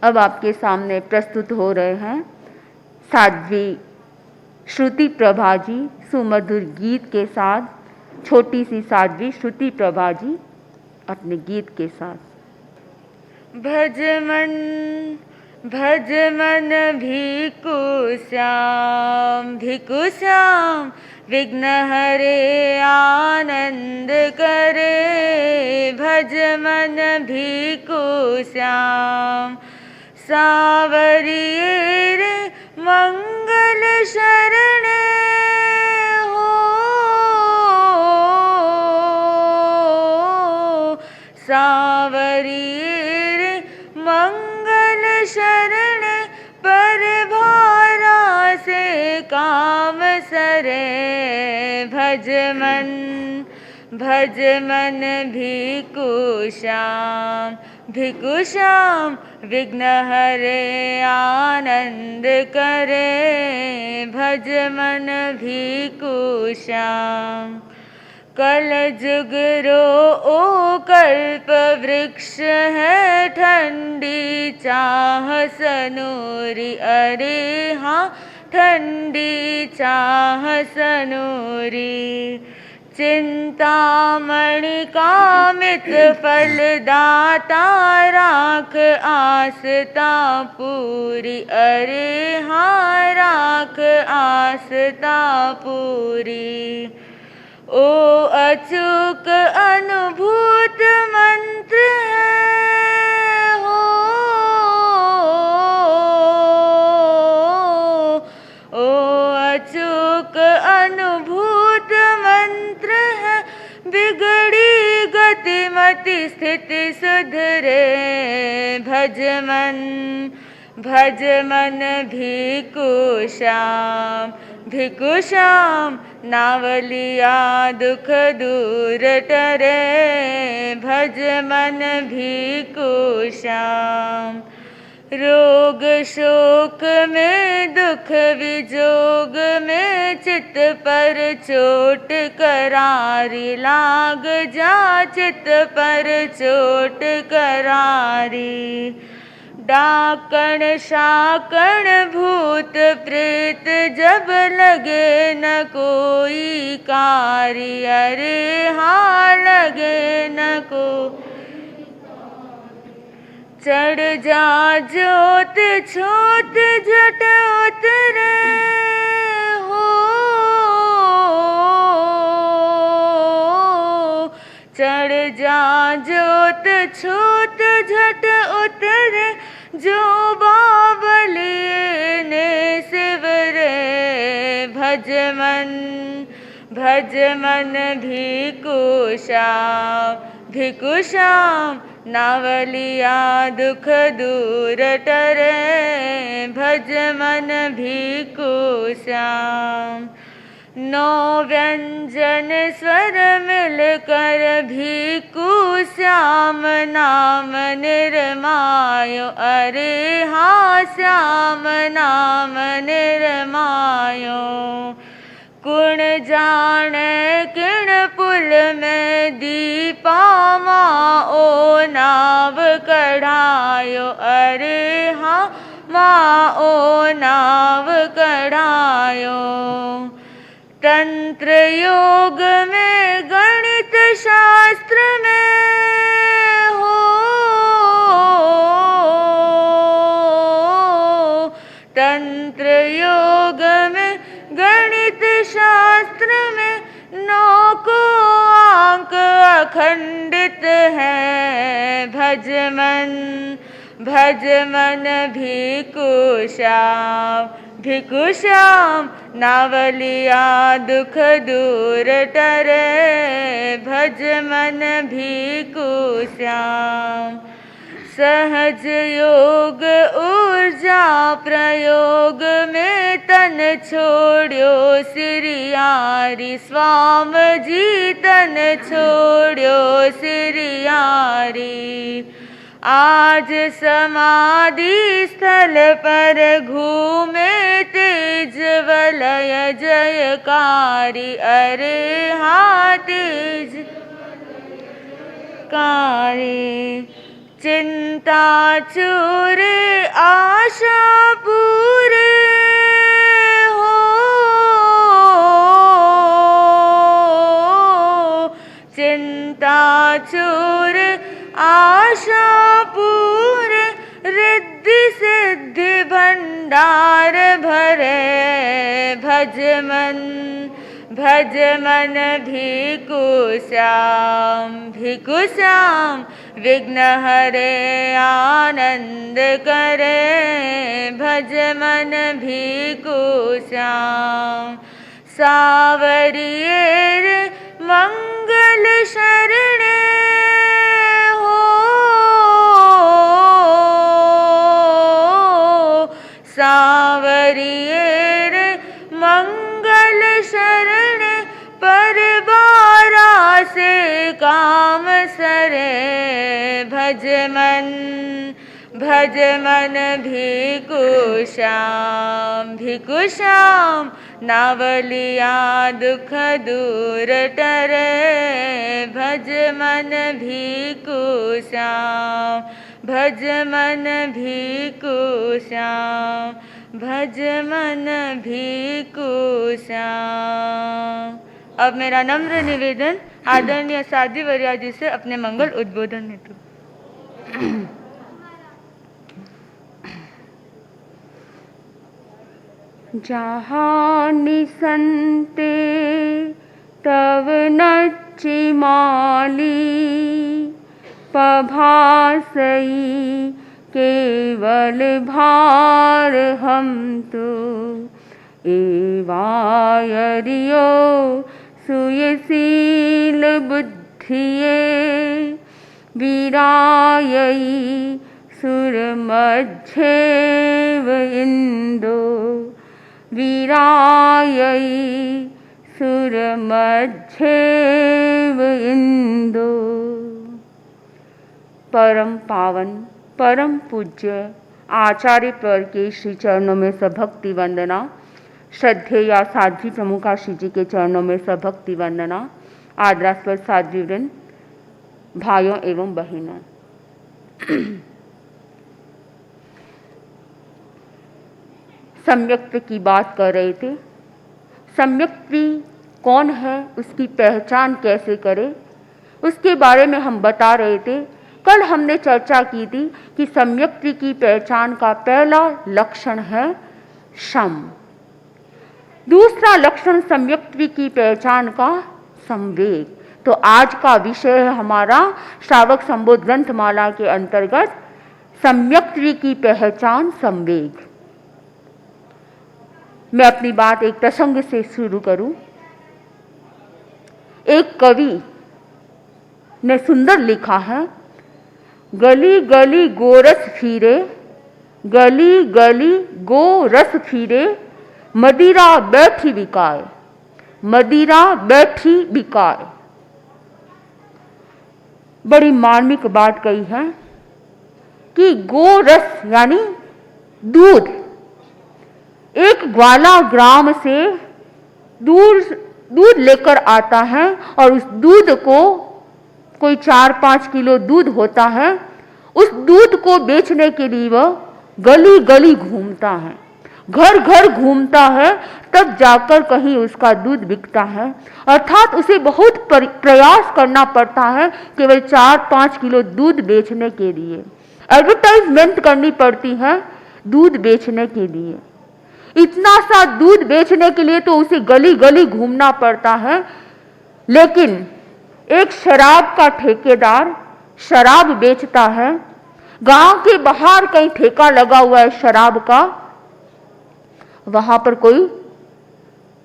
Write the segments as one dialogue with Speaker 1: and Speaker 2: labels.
Speaker 1: अब आपके सामने प्रस्तुत हो रहे हैं साध्वी श्रुति प्रभा जी सुमधुर गीत के साथ। छोटी सी साध्वी श्रुति प्रभा जी अपने गीत के साथ। भज मन भिकु श्याम विघ्न हरे आनंद करे। भज मन भिकु श्याम सावरिये रे मंगल शरण हो। सावरिये रे मंगल शरण पर भारा से काम सरे। भज मन भिकु श्याम विघ्न हरे आनंद करे। भज मन भिकु श्याम कल जुग रो ओ कल्प वृक्ष है ठंडी चाह सनूरी। अरे हाँ ठंडी चाह सनूरी। चिंतामणि कामित फलदाता राख आसता पूरी। अरे हाँ राख आसता पूरी। ओ अचूक अनुभूत मंत्र है हो। ओ अचूक अनुभूत मंत्र है बिगड़ी गतिमति स्थिति सुधरे। भज मन भिकु श्याम नावलिया दुख दूर टरे। भज मन भिकु श्याम रोग शोक में दुख विजोग में चित पर चोट करारी। लाग जा चित पर चोट करारी। डाकण शाकण भूत प्रेत जब लगे न कोई कारी। अरे हाँ लगे न को चढ़ जा जोत छोत जट उतरे हो। चढ़ जा जोत छोत झट उतरे। जो बावलिए ने सिवरे। भज मन भिकु श्याम नावलिया दुख दूर टरे। भज मन भिकु श्याम नौ व्यंजन स्वर मिलकर भिकु श्याम नाम निर्मायो। अरे हाँ श्याम नाम निर्मायो। कुण जाने किण पुल में दीपा माँ ओ नाव कढ़ायो। अरे हाँ माँ ओ नाव कढ़ायो। तंत्र योग में गणित शास्त्र में हो। तंत्र योग में गणित शास्त्र में 9 को अंक अखंडित है। भज मन भिकु श्याम नावलिया दुख दूर टरे। भज मन भिकु श्याम सहज योग ऊर्जा प्रयोग में तन छोड़्यो सिरियारी। स्वाम जी तन छोड़्यो सिरियारी। आज समाधि स्थल पर घूमे तेज वलय जयकारी। अरे हाँ तेज कारी। चिंता चूर आशा पूर हो, चिंता चूर आशा पूर, रिद्धि सिद्धि भंडार भरे, भज मन भिकु श्याम, विघ्न हरे आनंद करे, भज मन भिकु श्याम। सावरिये रे मंगल शरणे हो, सावरिये रे मंगल शरण, पर बारा से काम सरे, भज मन भिकु श्याम, नावलिया दुख दूर टरे, भज मन भिकु श्याम, भज मन भिकु श्याम, भज मन भिकु श्याम। अब मेरा नम्र निवेदन आदरणीय साध्वी वर्या जी से अपने मंगल उद्बोधन हेतु। जहाँ निसंते तव नच्ची माली, पभासई केवल भार हम तो, एवायरियो सुयशील बुद्धिये, वीरायई सुर मध्येव इंदो, वीरायई सुर मध्येव इंदो। परम पावन परम पूज्य आचार्य पर के श्री चरणों में सभक्ति वंदना। श्रद्धेय साध्वी प्रमुखा श्री जी के चरणों में सभक्ति वंदना। आदरास्पद साध्वी वृंद, भाइयों एवं बहनों, सम्यक्त्व की बात कर रहे थे। सम्यक्त्वी कौन है, उसकी पहचान कैसे करें, उसके बारे में हम बता रहे थे। कल हमने चर्चा की थी कि सम्यक्त्वी की पहचान का पहला लक्षण है सम। दूसरा लक्षण सम्यक्त्वी की पहचान का संवेग। तो आज का विषय है हमारा श्रावक संबोध ग्रंथमाला के अंतर्गत सम्यक्त्वी की पहचान संवेग। मैं अपनी बात एक प्रसंग से शुरू करूं। एक कवि ने सुंदर लिखा है, गली गली गोरस फिरे, गली गली गोरस फिरे, मदिरा बैठी बिकाए, मदिरा बैठी बिकाए। बड़ी मार्मिक बात कही है कि गोरस यानी दूध, एक ग्वाला ग्राम से दूध लेकर आता है और उस दूध को, कोई 4-5 किलो दूध होता है, उस दूध को बेचने के लिए वह गली गली घूमता है, घर घर घूमता है, तब जाकर कहीं उसका दूध बिकता है। अर्थात उसे बहुत प्रयास करना पड़ता है केवल 4-5 किलो दूध बेचने के लिए। एडवर्टाइजमेंट करनी पड़ती है दूध बेचने के लिए। इतना सा दूध बेचने के लिए तो उसे गली गली घूमना पड़ता है। लेकिन एक शराब का ठेकेदार शराब बेचता है, गांव के बाहर कहीं ठेका लगा हुआ है शराब का, वहां पर कोई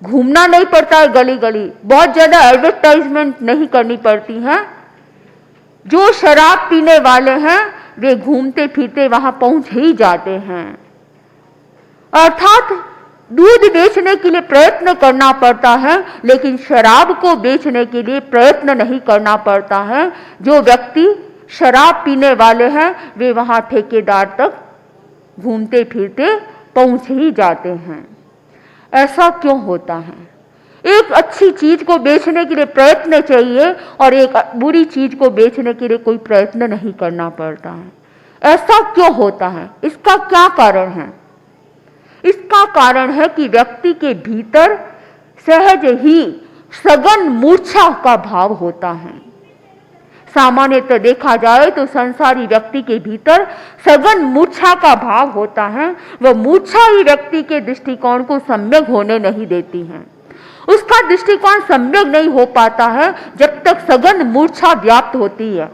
Speaker 1: घूमना नहीं पड़ता है गली गली, बहुत ज्यादा एडवर्टाइजमेंट नहीं करनी पड़ती है। जो शराब पीने वाले हैं वे घूमते फिरते वहां पहुंच ही जाते हैं। अर्थात दूध बेचने के लिए प्रयत्न करना पड़ता है, लेकिन शराब को बेचने के लिए प्रयत्न नहीं करना पड़ता है। जो व्यक्ति शराब पीने वाले हैं वे वहां ठेकेदार तक घूमते फिरते पहुंच ही जाते हैं। ऐसा क्यों होता है? एक अच्छी चीज को बेचने के लिए प्रयत्न चाहिए और एक बुरी चीज को बेचने के लिए कोई प्रयत्न नहीं करना पड़ता है। ऐसा क्यों होता है? इसका क्या कारण है? इसका कारण है कि व्यक्ति के भीतर सहज ही सघन मूर्छा का भाव होता है। सामान्यतः देखा जाए तो संसारी व्यक्ति के भीतर सघन मूर्छा का भाव होता है। वह मूर्छा ही व्यक्ति के दृष्टिकोण को सम्यक होने नहीं देती है। उसका दृष्टिकोण सम्यक नहीं हो पाता है जब तक सघन मूर्छा व्याप्त होती है।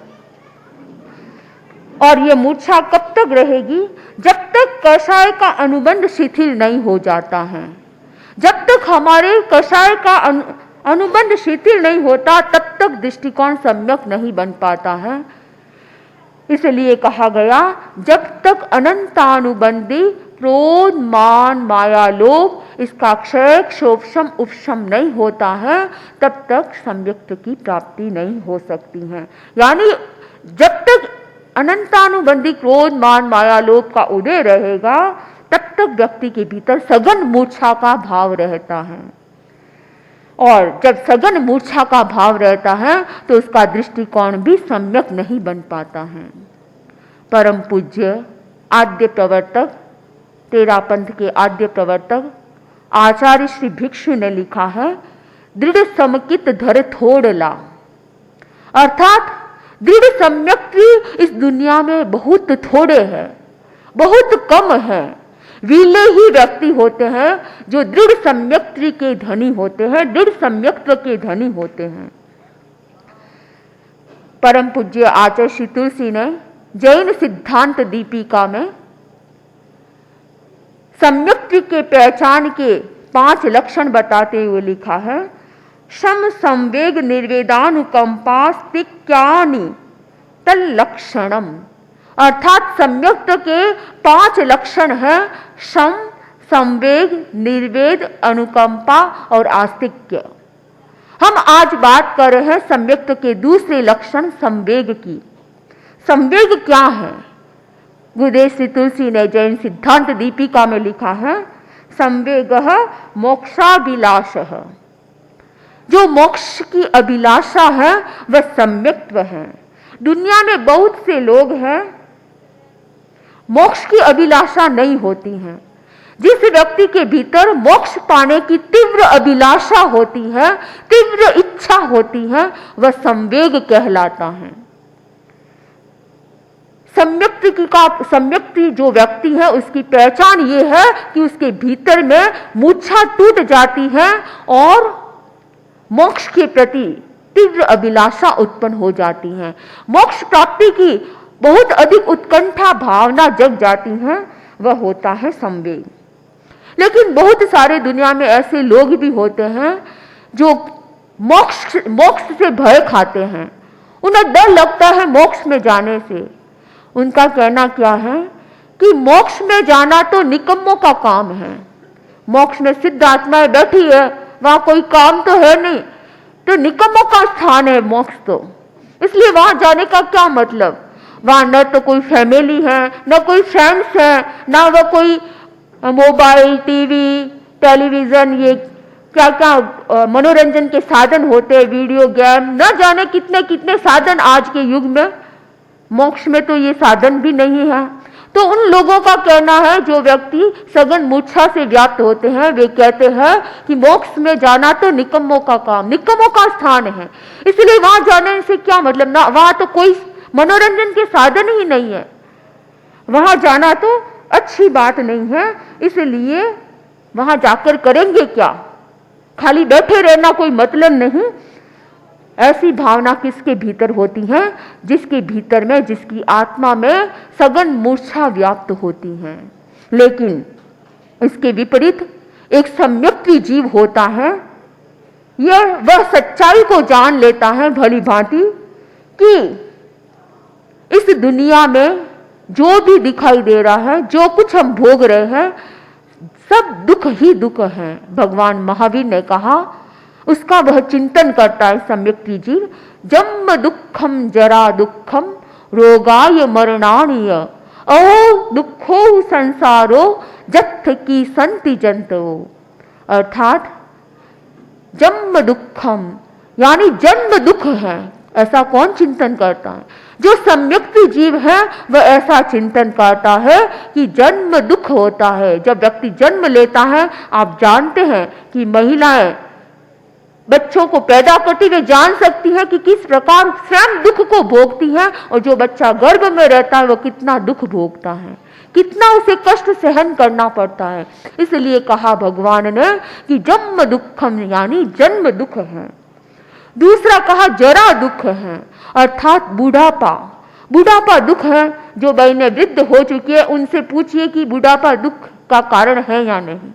Speaker 1: और ये मूर्छा कब तक रहेगी? जब तक कषाय का अनुबंध शिथिल नहीं हो जाता है। जब तक हमारे कषाय का अनुबंध शिथिल नहीं होता तब तक दृष्टिकोण सम्यक नहीं बन पाता है। इसलिए कहा गया, जब तक अनंतानुबंधी क्रोध मान माया लोभ इसका क्षय क्षोभशम उपशम नहीं होता है तब तक सम्यक्त की प्राप्ति नहीं हो सकती है। यानी जब तक अनंतानुबंधी क्रोध मान माया लोभ का उदय रहेगा तब तक व्यक्ति के भीतर सघन मूर्छा का भाव रहता है। और जब सघन मूर्छा का भाव रहता है तो उसका दृष्टिकोण भी सम्यक नहीं बन पाता है। परम पूज्य आद्य प्रवर्तक, तेरा पंथ के आद्य प्रवर्तक आचार्य श्री भिक्षु ने लिखा है, दृढ़ समकित धर थोड़ला, अर्थात दृढ़ सम्यक्ति इस दुनिया में बहुत थोड़े हैं, बहुत कम है। विले ही व्यक्ति होते हैं जो दृढ़ सम्यक्ति के धनी होते हैं, दृढ़ सम्यक्त्व के धनी होते हैं। परम पूज्य आचार्य श्री तुलसी ने जैन सिद्धांत दीपिका में सम्यक्ति के पहचान के 5 लक्षण बताते हुए लिखा है, शम संवेग निर्वेदानुकंपा स्तिक्यानि तल्लक्षणम, अर्थात सम्यक्त के 5 लक्षण हैं, शम, संवेग, निर्वेद, अनुकंपा और आस्तिक्य। हम आज बात कर रहे हैं सम्यक्त के दूसरे लक्षण संवेग की। संवेग क्या है? गुरुदेव श्री तुलसी ने जैन सिद्धांत दीपिका में लिखा है, संवेगः मोक्षाभिलाषः, जो मोक्ष की अभिलाषा है वह सम्यक्त्व है। दुनिया में बहुत से लोग हैं मोक्ष की अभिलाषा नहीं होती है। जिस व्यक्ति के भीतर मोक्ष पाने की तीव्र अभिलाषा होती है, तीव्र इच्छा होती है, वह संवेग कहलाता है। सम्यक्ति जो व्यक्ति है उसकी पहचान ये है कि उसके भीतर में मूर्छा टूट जाती है और मोक्ष के प्रति तीव्र अभिलाषा उत्पन्न हो जाती है। मोक्ष प्राप्ति की बहुत अधिक उत्कंठा भावना जग जाती है, वह होता है संवेग। लेकिन बहुत सारे दुनिया में ऐसे लोग भी होते हैं जो मोक्ष से भय खाते हैं। उन्हें डर लगता है मोक्ष में जाने से। उनका कहना क्या है कि मोक्ष में जाना तो निकम्मों का काम है। मोक्ष में सिद्ध आत्माएं बैठी है, वहां कोई काम तो है नहीं, तो निकम्मों का स्थान है मोक्ष तो। इसलिए वहां जाने का क्या मतलब? वहां न तो कोई फैमिली है, न कोई फ्रेंड्स है, न वह कोई मोबाइल, टीवी, टेलीविजन, ये क्या क्या मनोरंजन के साधन होते हैं, वीडियो गेम, न जाने कितने कितने साधन आज के युग में। मोक्ष में तो ये साधन भी नहीं है। तो उन लोगों का कहना है, जो व्यक्ति सघन मूर्छा से व्याप्त होते हैं, वे कहते हैं कि मोक्ष में जाना तो निकम्मों का काम, निकम्मों का स्थान है। इसलिए वहां जाने से क्या मतलब? ना वहां तो कोई मनोरंजन के साधन ही नहीं है, वहां जाना तो अच्छी बात नहीं है, इसलिए वहां जाकर करेंगे क्या? खाली बैठे रहना कोई मतलब नहीं। ऐसी भावना किसके भीतर होती है? जिसके भीतर में, जिसकी आत्मा में सघन मूर्छा व्याप्त होती है। लेकिन इसके विपरीत एक सम्यक्ति जीव होता है, वह सच्चाई को जान लेता है भली भांति कि इस दुनिया में जो भी दिखाई दे रहा है, जो कुछ हम भोग रहे हैं, सब दुख ही दुख है। भगवान महावीर ने कहा, उसका वह चिंतन करता है सम्यक्ति जीव, जन्म दुखम जरा दुखम रोगाय मरणाणीय अहो दुखो संसारो जत्थ की संति जंतो। अर्थात जन्म दुखम यानी जन्म दुख है, ऐसा कौन चिंतन करता है? जो सम्यक्त जीव है वह ऐसा चिंतन करता है कि जन्म दुख होता है। जब व्यक्ति जन्म लेता है, आप जानते हैं कि महिलाएं बच्चों को पैदा करती हुए जान सकती है कि किस प्रकार स्वयं दुख को भोगती है, और जो बच्चा गर्भ में रहता है वो कितना दुख भोगता है, कितना उसे कष्ट सहन करना पड़ता है। इसलिए कहा भगवान ने कि जन्म दुखम यानी जन्म दुख है। दूसरा कहा जरा दुख है, अर्थात बुढ़ापा। बुढ़ापा दुख है। जो बहनें वृद्ध हो चुकी है उनसे पूछिए कि बुढ़ापा दुख का कारण है या नहीं।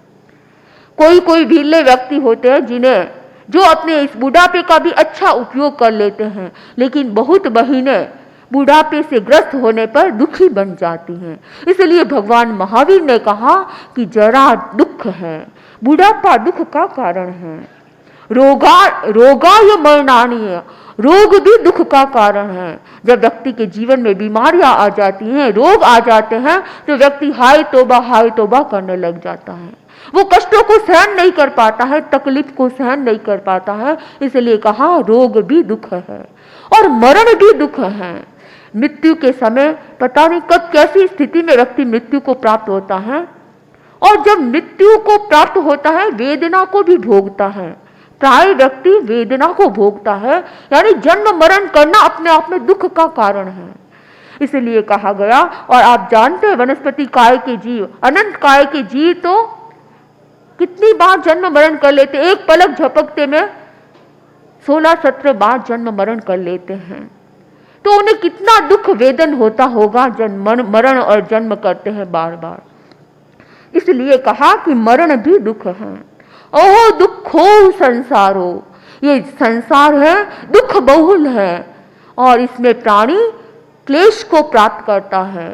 Speaker 1: कोई कोई भीले व्यक्ति होते हैं जिन्हें जो अपने इस बुढ़ापे का भी अच्छा उपयोग कर लेते हैं, लेकिन बहुत बहनें बुढ़ापे से ग्रस्त होने पर दुखी बन जाती हैं। इसलिए भगवान महावीर ने कहा कि जरा दुख है, बुढ़ापा दुख का कारण है। रोगाय मरणानीय, रोग भी दुख का कारण है। जब व्यक्ति के जीवन में बीमारियां आ जाती हैं, रोग आ जाते हैं, तो व्यक्ति हाय तौबा करने लग जाता है। वो कष्टों को सहन नहीं कर पाता है, तकलीफ को सहन नहीं कर पाता है। इसलिए कहा रोग भी दुख है और मरण भी दुख है। मृत्यु के समय पता नहीं कब कैसी स्थिति में व्यक्ति मृत्यु को प्राप्त होता है, और जब मृत्यु को प्राप्त होता है वेदना को भी भोगता है। प्राय व्यक्ति वेदना को भोगता है, यानी जन्म मरण करना अपने आप में दुख का कारण है। इसलिए कहा गया, और आप जानते हैं वनस्पति काय के जीव, अनंत काय के जीव तो कितनी बार जन्म मरण कर लेते, एक पलक झपकते में 16-17 बार जन्म मरण कर लेते हैं। तो उन्हें कितना दुख वेदन होता होगा जन्म मरण और जन्म करते हैं बार बार। इसलिए कहा कि मरण भी दुख है। ओह दुखो संसारो, ये संसार है दुख बहुल है और इसमें प्राणी क्लेश को प्राप्त करता है।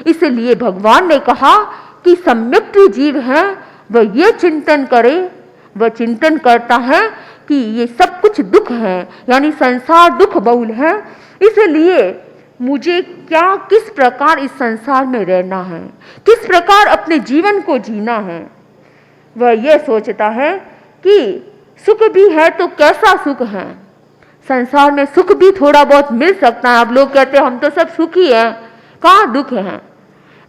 Speaker 1: इसलिए भगवान ने कहा कि सम्यक जीव है वह ये चिंतन करे, वह चिंतन करता है कि ये सब कुछ दुख है, यानी संसार दुख बहुल है। इसलिए मुझे क्या किस प्रकार इस संसार में रहना है, किस प्रकार अपने जीवन को जीना है, वह यह सोचता है कि सुख भी है तो कैसा सुख है। संसार में सुख भी थोड़ा बहुत मिल सकता है। अब लोग कहते हैं हम तो सब सुखी हैं, कहाँ दुख है।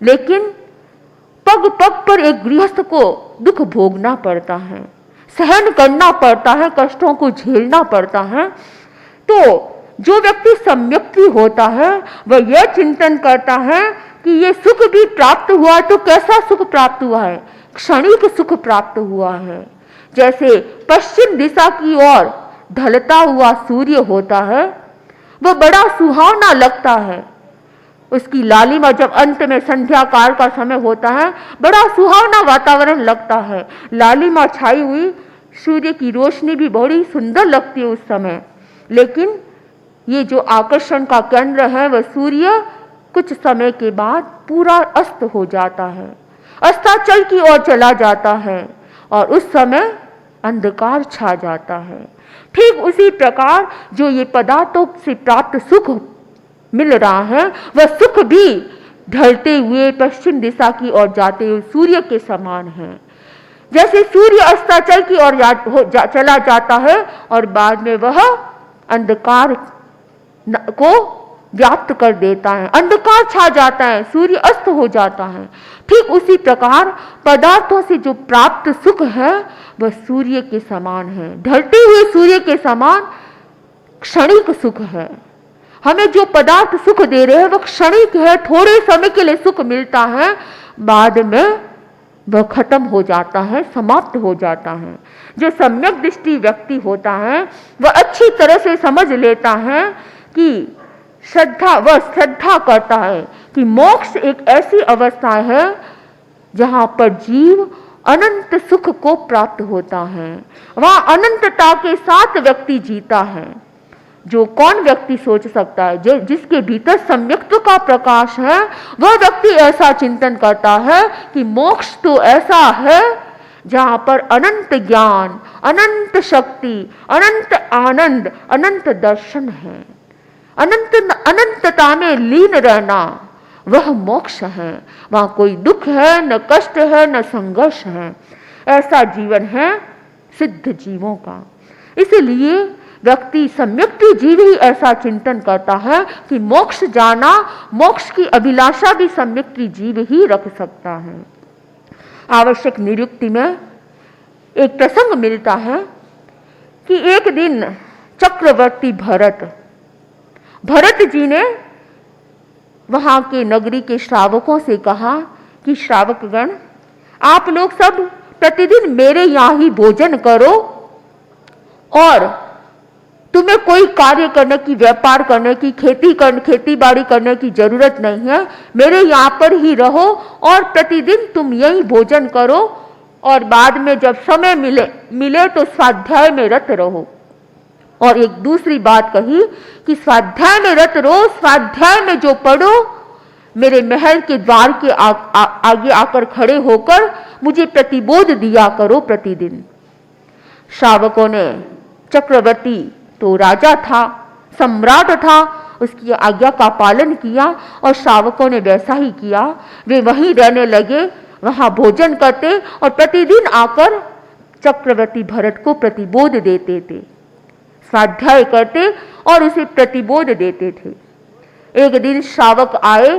Speaker 1: लेकिन पग पग पर एक गृहस्थ को दुख भोगना पड़ता है, सहन करना पड़ता है, कष्टों को झेलना पड़ता है। तो जो व्यक्ति सम्यक होता है वह यह चिंतन करता है कि ये सुख भी प्राप्त हुआ तो कैसा सुख प्राप्त हुआ है, क्षणिक सुख प्राप्त हुआ है। जैसे पश्चिम दिशा की ओर ढलता हुआ सूर्य होता है, वह बड़ा सुहावना लगता है। उसकी लालिमा जब अंत में संध्या काल का समय होता है, बड़ा सुहावना वातावरण लगता है। लालिमा छाई हुई सूर्य की रोशनी भी बड़ी सुंदर लगती है उस समय। लेकिन ये जो आकर्षण का केंद्र है वह सूर्य कुछ समय के बाद पूरा अस्त हो जाता है, अस्ताचल की ओर चला जाता है और उस समय अंधकार छा जाता है। ठीक उसी प्रकार जो ये पदार्थों से प्राप्त सुख मिल रहा है वह सुख भी ढलते हुए पश्चिम दिशा की ओर जाते हुए सूर्य के समान है। जैसे सूर्य अस्ताचल की ओर चला जाता है और बाद में वह अंधकार को व्याप्त कर देता है, अंधकार छा जाता है, सूर्य अस्त हो जाता है। ठीक उसी प्रकार पदार्थों से जो प्राप्त सुख है वह सूर्य के समान है, ढलते हुए सूर्य के समान क्षणिक सुख है। हमें जो पदार्थ सुख दे रहे हैं वह क्षणिक है, थोड़े समय के लिए सुख मिलता है, बाद में वह खत्म हो जाता है, समाप्त हो जाता है। जो सम्यक दृष्टि व्यक्ति होता है वह अच्छी तरह से समझ लेता है कि वह श्रद्धा करता है कि मोक्ष एक ऐसी अवस्था है जहां पर जीव अनंत सुख को प्राप्त होता है, वहां अनंतता के साथ व्यक्ति जीता है। जो कौन व्यक्ति सोच सकता है, जो जिसके भीतर सम्यक्त्व का प्रकाश है वह व्यक्ति ऐसा चिंतन करता है कि मोक्ष तो ऐसा है जहां पर अनंत ज्ञान, अनंत शक्ति, अनंत आनंद, अनंत दर्शन है। अनंतता में लीन रहना वह मोक्ष है। वहां कोई दुख है, न कष्ट है, न संघर्ष है। ऐसा जीवन है सिद्ध जीवों का। इसलिए व्यक्ति सम्यक्ति जीव ही ऐसा चिंतन करता है कि मोक्ष जाना, मोक्ष की अभिलाषा भी सम्यक्ति जीव ही रख सकता है। आवश्यक निरुक्ति में एक प्रसंग मिलता है कि एक दिन चक्रवर्ती भरत जी ने वहां के नगरी के श्रावकों से कहा कि श्रावकगण, आप लोग सब प्रतिदिन मेरे यहाँ ही भोजन करो और तुम्हें कोई कार्य करने की, व्यापार करने की, खेती बाड़ी करने की जरूरत नहीं है। मेरे यहाँ पर ही रहो और प्रतिदिन तुम यही भोजन करो और बाद में जब समय मिले तो स्वाध्याय में रत रहो। और एक दूसरी बात कही कि स्वाध्याय में रत रहो, स्वाध्याय में जो पढ़ो, मेरे महल के द्वार के आगे आकर खड़े होकर मुझे प्रतिबोध दिया करो प्रतिदिन। श्रावकों ने, चक्रवर्ती तो राजा था, सम्राट था, उसकी आज्ञा का पालन किया और श्रावकों ने वैसा ही किया। वे वहीं रहने लगे, वहां भोजन करते और प्रतिदिन आकर चक्रवर्ती भरत को प्रतिबोध देते थे, स्वाध्याय करते और उसे प्रतिबोध देते थे। एक दिन श्रावक आए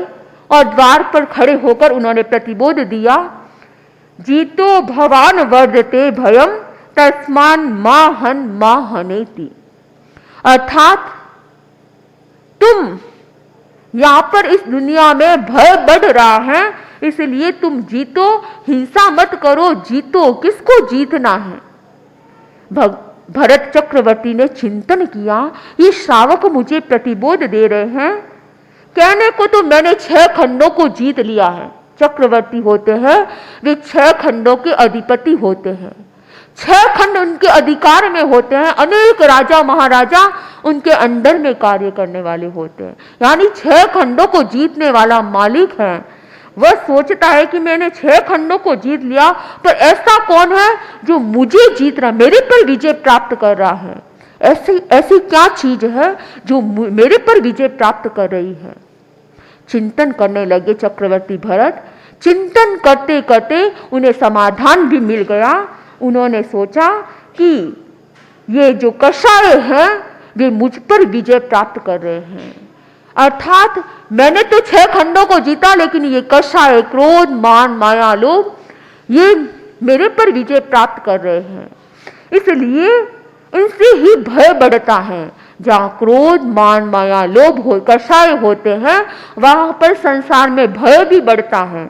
Speaker 1: और द्वार पर खड़े होकर उन्होंने प्रतिबोध दिया, जीतो भवान वर्धते भयम तस्मान मा हनेति। अर्थात तुम यहां पर इस दुनिया में भय बढ़ रहा है, इसलिए तुम जीतो, हिंसा मत करो, जीतो। किसको जीतना है? भरत चक्रवर्ती ने चिंतन किया, ये श्रावक मुझे प्रतिबोध दे रहे हैं, कहने को तो मैंने 6 खंडों को जीत लिया है। चक्रवर्ती होते हैं वे 6 खंडों के अधिपति होते हैं, 6 खंड उनके अधिकार में होते हैं, अनेक राजा महाराजा उनके अंडर में कार्य करने वाले होते हैं, यानी 6 खंडों को जीतने वाला मालिक है। वह सोचता है कि मैंने 6 खंडों को जीत लिया, पर ऐसा कौन है जो मुझे जीत रहा, मेरे पर विजय प्राप्त कर रहा है? ऐसी क्या चीज है जो मेरे पर विजय प्राप्त कर रही है? चिंतन करने लगे चक्रवर्ती भरत। चिंतन करते करते उन्हें समाधान भी मिल गया। उन्होंने सोचा कि ये जो कषाय हैं वे मुझ पर विजय प्राप्त कर रहे हैं, अर्थात मैंने तो 6 खंडों को जीता, लेकिन ये कषाय, क्रोध, मान, माया, लोभ, ये मेरे पर विजय प्राप्त कर रहे हैं। इसलिए इनसे ही भय बढ़ता है। जहाँ क्रोध, मान, माया, लोभ कषाय होते हैं, वहां पर संसार में भय भी बढ़ता है।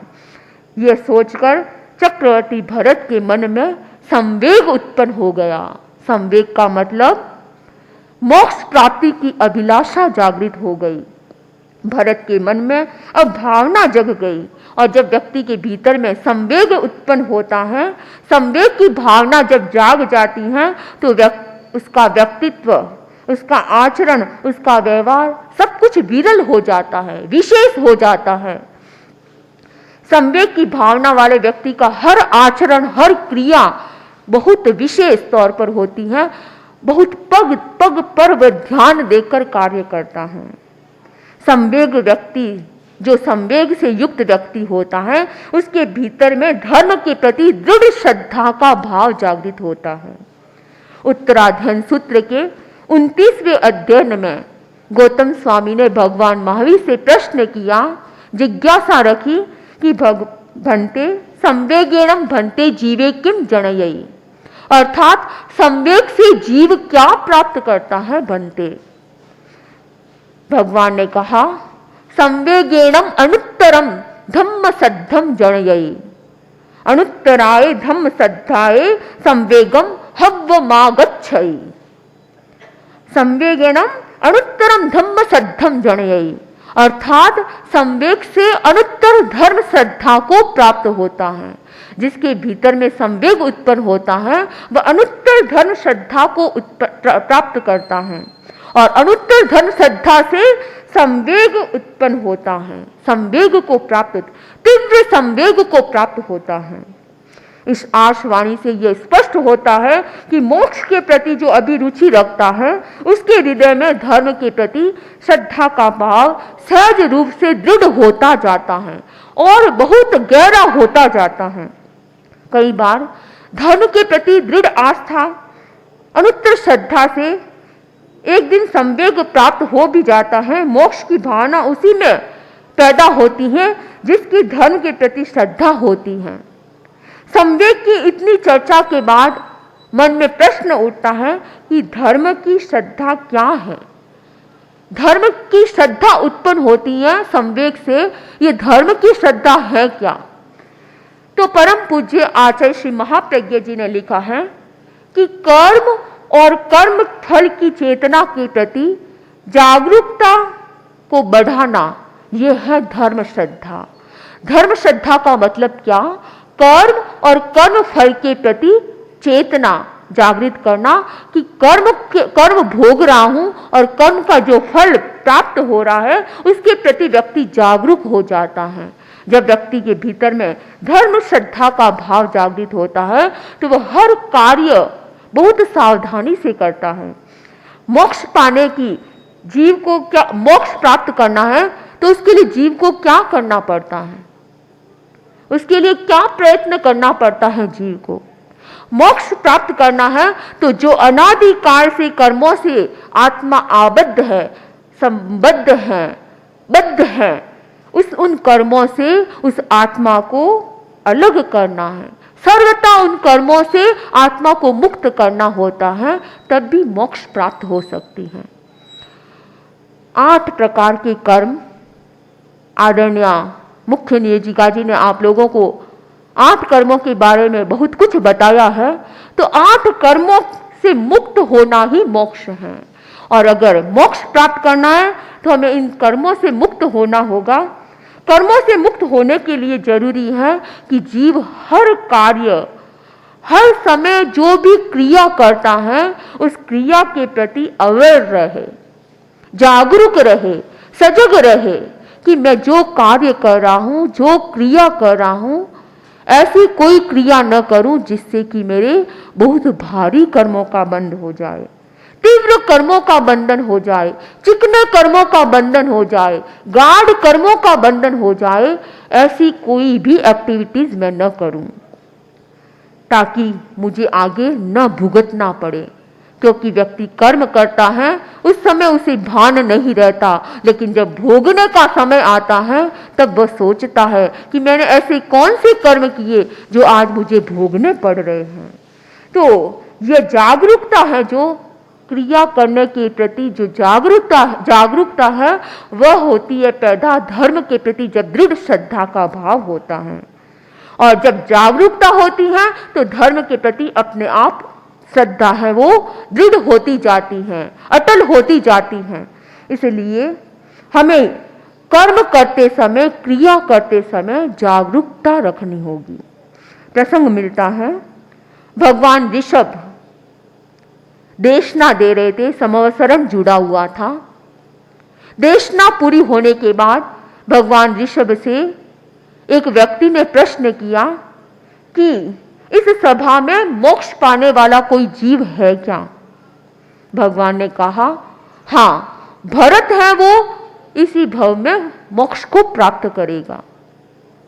Speaker 1: यह सोचकर चक्रवर्ती भरत के मन में संवेग उत्पन्न हो गया। संवेग का मतलब मोक्ष प्राप्ति की अभिलाषा जागृत हो गई। भरत के मन में अब भावना जग गई, और जब व्यक्ति के भीतर में संवेग उत्पन्न होता है, संवेग की भावना जब जाग जाती है, तो उसका व्यक्तित्व, उसका आचरण, उसका व्यवहार सब कुछ विरल हो जाता है, विशेष हो जाता है। संवेग की भावना वाले व्यक्ति का हर आचरण, हर क्रिया बहुत विशेष तौर पर होती है, बहुत पग पग पर वह ध्यान देकर कार्य करता है। संवेग व्यक्ति, जो संवेग से युक्त व्यक्ति होता है, उसके भीतर में धर्म के प्रति दृढ़ श्रद्धा का भाव जागृत होता है। उत्तराध्ययन सूत्र के 29वें अध्ययन में गौतम स्वामी ने भगवान महावीर से प्रश्न किया, जिज्ञासा रखी कि भंते संवेगेणम भंते जीवे किम जनयति, अर्थात संवेग से जीव क्या प्राप्त करता है भंते। भगवान ने कहा, संवेगेणम अनुत्तरम धम्म सद्धम जनयति, अनुत्तराय धम्म सद्धाय संवेगम हव्वमागच्छति। संवेगेणम अनुत्तरम धम्म सद्धम जनयति, अर्थात संवेग से अनुत्तर धर्म श्रद्धा को प्राप्त होता है। जिसके भीतर में संवेग उत्पन्न होता है, वह अनुत्तर धर्म श्रद्धा को प्राप्त करता है, और अनुत्तर धर्म श्रद्धा से संवेग उत्पन्न होता है, संवेग को प्राप्त, तीव्र संवेग को प्राप्त होता है। इस आर्षवाणी से यह स्पष्ट होता है कि मोक्ष के प्रति जो अभिरुचि रखता है, उसके हृदय में धर्म के प्रति श्रद्धा का भाव सहज रूप से दृढ़ होता जाता है और बहुत गहरा होता जाता है। कई बार धर्म के प्रति दृढ़ आस्था, अनुत्तर श्रद्धा से एक दिन संवेग प्राप्त हो भी जाता है। मोक्ष की भावना उसी में पैदा होती है जिसकी धर्म के प्रति श्रद्धा होती है। संवेग की इतनी चर्चा के बाद मन में प्रश्न उठता है कि धर्म की श्रद्धा क्या है। धर्म की श्रद्धा उत्पन्न होती है संवेग से, ये धर्म की श्रद्धा है क्या? तो परम पूज्य आचार्य श्री महाप्रज्ञ जी ने लिखा है कि कर्म और कर्म फल की चेतना के प्रति जागरूकता को बढ़ाना, यह है धर्म श्रद्धा। धर्म श्रद्धा का मतलब क्या? कर्म और कर्म फल के प्रति चेतना जागृत करना कि कर्म भोग रहा हूं और कर्म का जो फल प्राप्त हो रहा है उसके प्रति व्यक्ति जागरूक हो जाता है। जब व्यक्ति के भीतर में धर्म श्रद्धा का भाव जागृत होता है तो वह हर कार्य बहुत सावधानी से करता है। मोक्ष पाने की जीव को क्या, मोक्ष प्राप्त करना है तो उसके लिए जीव को क्या करना पड़ता है? उसके लिए क्या प्रयत्न करना पड़ता है जीव को? मोक्ष प्राप्त करना है तो जो अनादिकाल से कर्मों से आत्मा आबद्ध है, संबद्ध है, बद्ध है, उन कर्मों से उस आत्मा को अलग करना है। सर्वथा उन कर्मों से आत्मा को मुक्त करना होता है, तब भी मोक्ष प्राप्त हो सकती है। 8 प्रकार के कर्म आदरणीय मुख्य नियोजिका जी ने आप लोगों को 8 कर्मों के बारे में बहुत कुछ बताया है। तो 8 कर्मों से मुक्त होना ही मोक्ष है। और अगर मोक्ष प्राप्त करना है तो हमें इन कर्मों से मुक्त होना होगा। कर्मों से मुक्त होने के लिए जरूरी है कि जीव हर कार्य, हर समय जो भी क्रिया करता है उस क्रिया के प्रति अवेयर रहे, जागरूक रहे, सजग रहे कि मैं जो कार्य कर रहा हूं, जो क्रिया कर रहा हूं, ऐसी कोई क्रिया न करूं जिससे कि मेरे बहुत भारी कर्मों का बंध हो जाए, तीव्र कर्मों का बंधन हो जाए, चिकने कर्मों का बंधन हो जाए, गाढ़ कर्मों का बंधन हो जाए। ऐसी कोई भी एक्टिविटीज मैं न करूं ताकि मुझे आगे न भुगतना पड़े। क्योंकि व्यक्ति कर्म करता है उस समय उसे भान नहीं रहता, लेकिन जब भोगने का समय आता है तब वह सोचता है कि मैंने ऐसे कौन से कर्म किए जो आज मुझे भोगने पड़ रहे हैं। तो यह जागरूकता है, जो क्रिया करने के प्रति जो जागरूकता है वह होती है पैदा धर्म के प्रति जब दृढ़ श्रद्धा का भाव होता है। और जब जागरूकता होती है तो धर्म के प्रति अपने आप श्रद्धा है वो दृढ़ होती जाती है, अटल होती जाती है। इसलिए हमें कर्म करते समय, क्रिया करते समय जागरूकता रखनी होगी। प्रसंग मिलता है, भगवान ऋषभ देशना दे रहे थे, संवत्सरण जुड़ा हुआ था। देशना पूरी होने के बाद भगवान ऋषभ से एक व्यक्ति ने प्रश्न किया कि इस सभा में मोक्ष पाने वाला कोई जीव है क्या? भगवान ने कहा, हाँ, भरत है, वो इसी भव में मोक्ष को प्राप्त करेगा।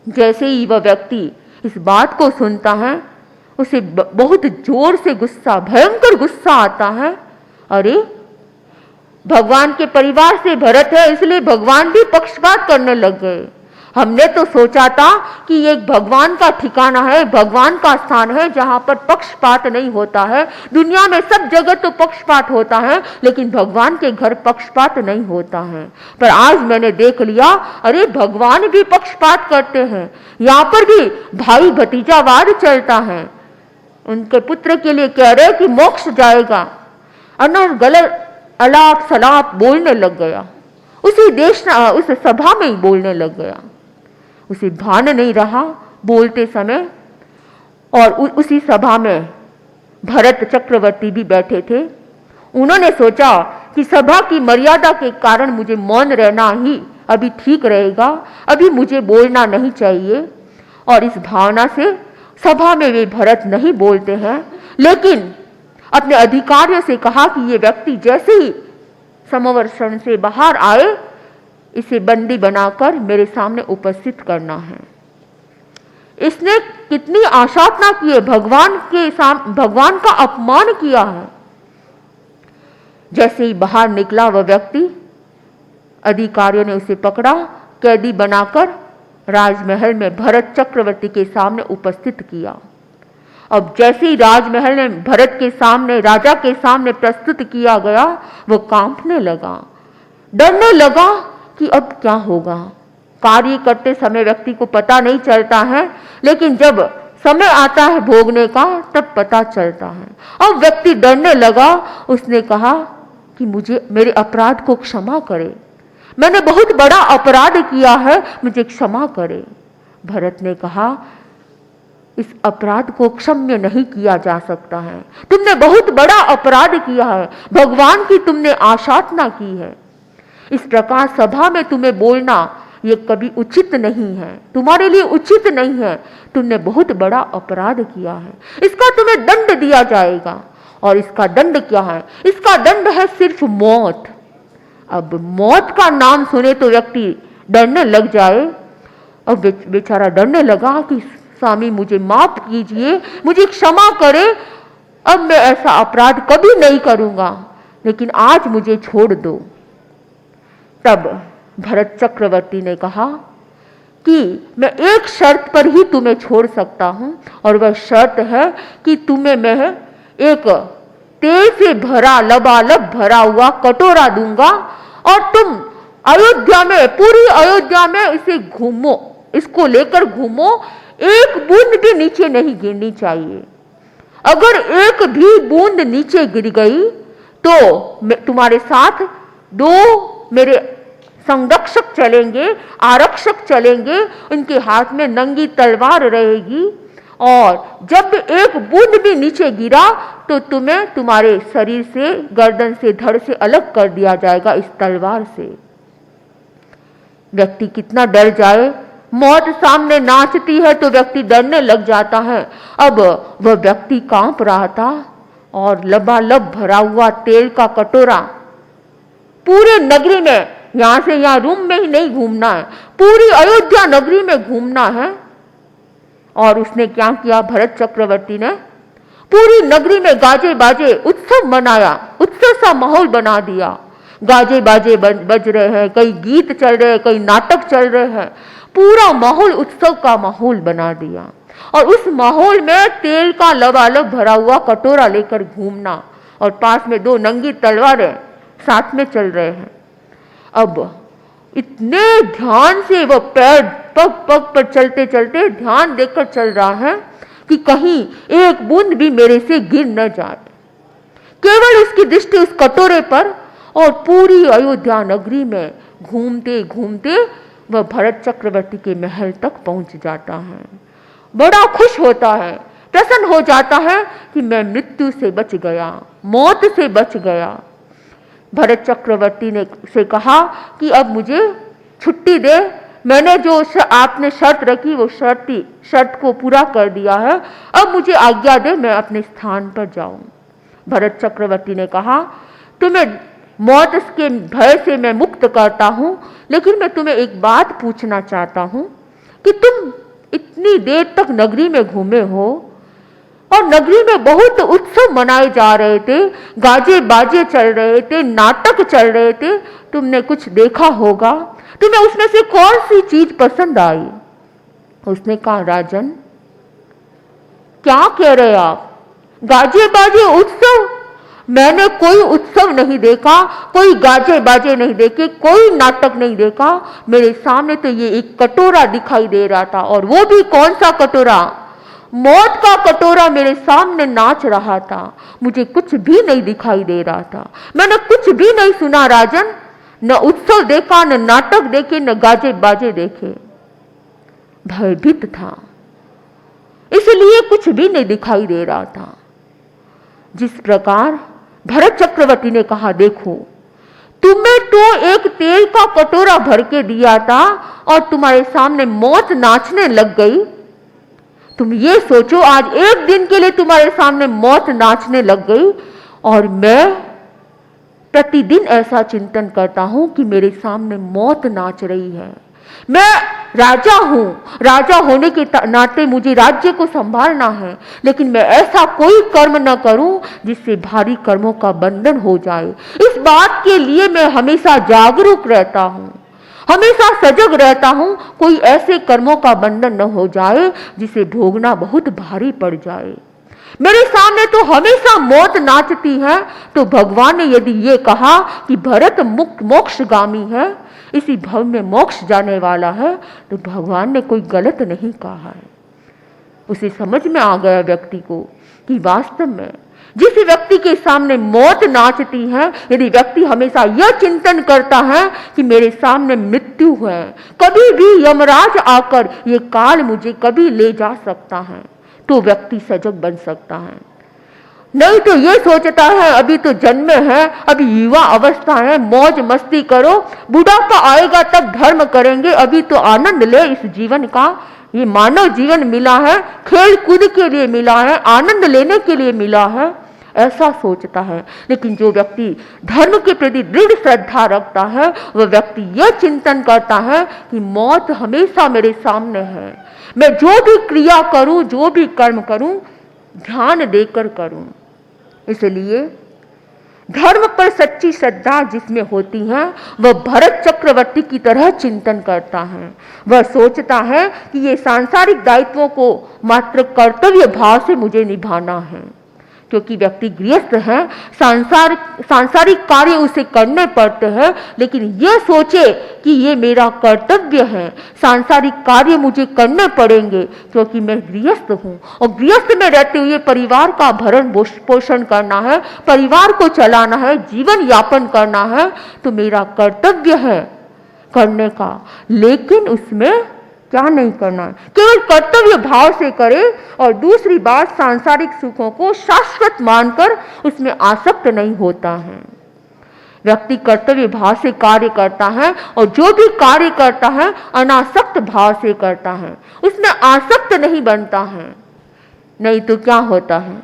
Speaker 1: जैसे ही वह व्यक्ति इस बात को सुनता है उसे बहुत जोर से गुस्सा, भयंकर गुस्सा आता है। अरे, भगवान के परिवार से भरत है इसलिए भगवान भी पक्षपात करने लग गए। हमने तो सोचा था कि ये भगवान का ठिकाना है, भगवान का स्थान है जहां पर पक्षपात नहीं होता है। दुनिया में सब जगह तो पक्षपात होता है, लेकिन भगवान के घर पक्षपात नहीं होता है। पर आज मैंने देख लिया, अरे भगवान भी पक्षपात करते हैं। यहाँ पर भी भाई भतीजावाद चलता है। उनके पुत्र के लिए कह रहे कि मोक्ष जाएगा, गलत अलाप सलाप बोलने लग गया। उस सभा में ही बोलने लग गया। उसे भान नहीं रहा बोलते समय। और उसी सभा में भरत चक्रवर्ती भी बैठे थे। उन्होंने सोचा कि सभा की मर्यादा के कारण मुझे मौन रहना ही अभी ठीक रहेगा, अभी मुझे बोलना नहीं चाहिए। और इस भावना से सभा में वे भरत नहीं बोलते हैं, लेकिन अपने अधिकारियों से कहा कि ये व्यक्ति जैसे ही समवर्षण से बाहर आए, इसे बंदी बनाकर मेरे सामने उपस्थित करना है। इसने कितनी आशातना की है, भगवान का अपमान किया है। जैसे ही बाहर निकला वह व्यक्ति, अधिकारियों ने उसे पकड़ा, कैदी बनाकर राजमहल में भरत चक्रवर्ती के सामने उपस्थित किया। अब जैसे ही राजमहल ने भरत के सामने, राजा के सामने प्रस्तुत किया गया, वो कांपने लगा, डरने लगा कि अब क्या होगा। कार्य करते समय व्यक्ति को पता नहीं चलता है, लेकिन जब समय आता है भोगने का तब पता चलता है। अब व्यक्ति डरने लगा। उसने कहा कि मुझे, मेरे अपराध को क्षमा करे, मैंने बहुत बड़ा अपराध किया है, मुझे क्षमा करे। भरत ने कहा, इस अपराध को क्षम्य नहीं किया जा सकता है, तुमने बहुत बड़ा अपराध किया है, भगवान की तुमने आशातना की है। इस प्रकार सभा में तुम्हें बोलना ये कभी उचित नहीं है, तुम्हारे लिए उचित नहीं है, तुमने बहुत बड़ा अपराध किया है, इसका तुम्हें दंड दिया जाएगा। और इसका दंड क्या है? इसका दंड है सिर्फ मौत। अब मौत का नाम सुने तो व्यक्ति डरने लग जाए। अब बेचारा डरने लगा कि स्वामी मुझे माफ कीजिए, मुझे क्षमा करे, अब मैं ऐसा अपराध कभी नहीं करूंगा, लेकिन आज मुझे छोड़ दो। तब भरत चक्रवर्ती ने कहा कि मैं एक शर्त पर ही तुम्हें छोड़ सकता हूं, और वह शर्त है कि तुम्हें मैं एक तेल से भरा, लबालब भरा हुआ कटोरा दूंगा, और तुम अयोध्या में, पूरी अयोध्या में इसे घूमो, इसको लेकर घूमो, एक बूंद भी नीचे नहीं गिरनी चाहिए। अगर एक भी बूंद नीचे गिर गई तो तुम्हारे साथ 2 मेरे संरक्षक चलेंगे, आरक्षक चलेंगे, उनके हाथ में नंगी तलवार रहेगी, और जब एक बूंद भी नीचे गिरा तो तुम्हें तुम्हारे शरीर से, गर्दन से, धड़ से अलग कर दिया जाएगा इस तलवार से। व्यक्ति कितना डर जाए, मौत सामने नाचती है तो व्यक्ति डरने लग जाता है। अब वह व्यक्ति कांप रहा था, और लबालब भरा हुआ तेल का कटोरा पूरे नगरी में, यहां से यहां रूम में ही नहीं घूमना है, पूरी अयोध्या नगरी में घूमना है। और उसने क्या किया, भरत चक्रवर्ती ने पूरी नगरी में गाजे बाजे उत्सव मनाया, उत्सव सा माहौल बना दिया। गाजे बाजे बज रहे हैं, कई गीत चल रहे हैं, कई नाटक चल रहे हैं, पूरा माहौल उत्सव का माहौल बना दिया। और उस माहौल में तेल का लबालब भरा हुआ कटोरा लेकर घूमना, और पास में 2 नंगी तलवारें साथ में चल रहे हैं। अब इतने ध्यान से वो पैर पग पग पर चलते चलते ध्यान देकर चल रहा है कि कहीं एक बूंद भी मेरे से गिर न जाए। केवल उसकी दृष्टि उस कटोरे पर, और पूरी अयोध्या नगरी में घूमते घूमते वह भरत चक्रवर्ती के महल तक पहुंच जाता है। बड़ा खुश होता है, प्रसन्न हो जाता है कि मैं मृत्यु से बच गया, मौत से बच गया। भरत चक्रवर्ती ने से कहा कि अब मुझे छुट्टी दे, मैंने जो आपने शर्त रखी वो शर्त को पूरा कर दिया है, अब मुझे आज्ञा दे, मैं अपने स्थान पर जाऊं। भरत चक्रवर्ती ने कहा, तुम्हें मौत के भय से मैं मुक्त करता हूं, लेकिन मैं तुम्हें एक बात पूछना चाहता हूं कि तुम इतनी देर तक नगरी में घूमे हो, और नगरी में बहुत उत्सव मनाए जा रहे थे, गाजे बाजे चल रहे थे, नाटक चल रहे थे, तुमने कुछ देखा होगा, तुम्हें उसमें से कौन सी चीज पसंद आई? उसने कहा, राजन क्या कह रहे आप, गाजे बाजे उत्सव? मैंने कोई उत्सव नहीं देखा, कोई गाजे बाजे नहीं देखे, कोई नाटक नहीं देखा। मेरे सामने तो ये एक कटोरा दिखाई दे रहा था, और वो भी कौन सा कटोरा? मौत का कटोरा मेरे सामने नाच रहा था, मुझे कुछ भी नहीं दिखाई दे रहा था, मैंने कुछ भी नहीं सुना राजन, न उत्सव देखा, न नाटक देखे, न गाजे बाजे देखे। भयभीत था, इसलिए कुछ भी नहीं दिखाई दे रहा था। जिस प्रकार भरत चक्रवर्ती ने कहा, देखो तुम्हें तो एक तेल का कटोरा भर के दिया था, और तुम्हारे सामने मौत नाचने लग गई। तुम ये सोचो, आज एक दिन के लिए तुम्हारे सामने मौत नाचने लग गई, और मैं प्रतिदिन ऐसा चिंतन करता हूं कि मेरे सामने मौत नाच रही है, मैं राजा हूं, राजा होने के नाते मुझे राज्य को संभालना है, लेकिन मैं ऐसा कोई कर्म न करूं जिससे भारी कर्मों का बंधन हो जाए। इस बात के लिए मैं हमेशा जागरूक रहता हूं, हमेशा सजग रहता हूं, कोई ऐसे कर्मों का बंधन न हो जाए जिसे भोगना बहुत भारी पड़ जाए। मेरे सामने तो हमेशा मौत नाचती है, तो भगवान ने यदि ये कहा कि भरत मुक्त मोक्षगामी है, इसी भव में मोक्ष जाने वाला है, तो भगवान ने कोई गलत नहीं कहा है। उसे समझ में आ गया व्यक्ति को कि वास्तव में जिस व्यक्ति के सामने मौत नाचती है, यदि व्यक्ति हमेशा यह चिंतन करता है कि मेरे सामने मृत्यु है, कभी भी यमराज आकर ये काल मुझे कभी ले जा सकता है, तो व्यक्ति सजग बन सकता है। नहीं तो ये सोचता है अभी तो जन्मे है, अभी युवा अवस्था है, मौज मस्ती करो, बुढ़ापा आएगा तब धर्म करेंगे, अभी तो आनंद ले इस जीवन का। ये मानव जीवन मिला है, खेल कूद के लिए मिला है, आनंद लेने के लिए मिला है, ऐसा सोचता है। लेकिन जो व्यक्ति धर्म के प्रति दृढ़ श्रद्धा रखता है, वह व्यक्ति यह चिंतन करता है कि मौत हमेशा मेरे सामने है, मैं जो भी क्रिया करूं, जो भी कर्म करूं, ध्यान देकर करूं। इसलिए धर्म पर सच्ची श्रद्धा जिसमें होती है, वह भरत चक्रवर्ती की तरह चिंतन करता है। वह सोचता है कि ये सांसारिक दायित्वों को मात्र कर्तव्य भाव से मुझे निभाना है, क्योंकि व्यक्ति गृहस्थ है, सांसारिक कार्य उसे करने पड़ते हैं, लेकिन यह सोचे कि ये मेरा कर्तव्य है, सांसारिक कार्य मुझे करने पड़ेंगे क्योंकि मैं गृहस्थ हूँ, और गृहस्थ में रहते हुए परिवार का भरण पोषण करना है, परिवार को चलाना है, जीवन यापन करना है, तो मेरा कर्तव्य है करने का। लेकिन उसमें क्या नहीं करना है, केवल कर्तव्य भाव से करे। और दूसरी बात, सांसारिक सुखों को शाश्वत मानकर उसमें आसक्त नहीं होता है। व्यक्ति कर्तव्य भाव से कार्य करता है, और जो भी कार्य करता है अनासक्त भाव से करता है, उसमें आसक्त नहीं बनता है। नहीं तो क्या होता है,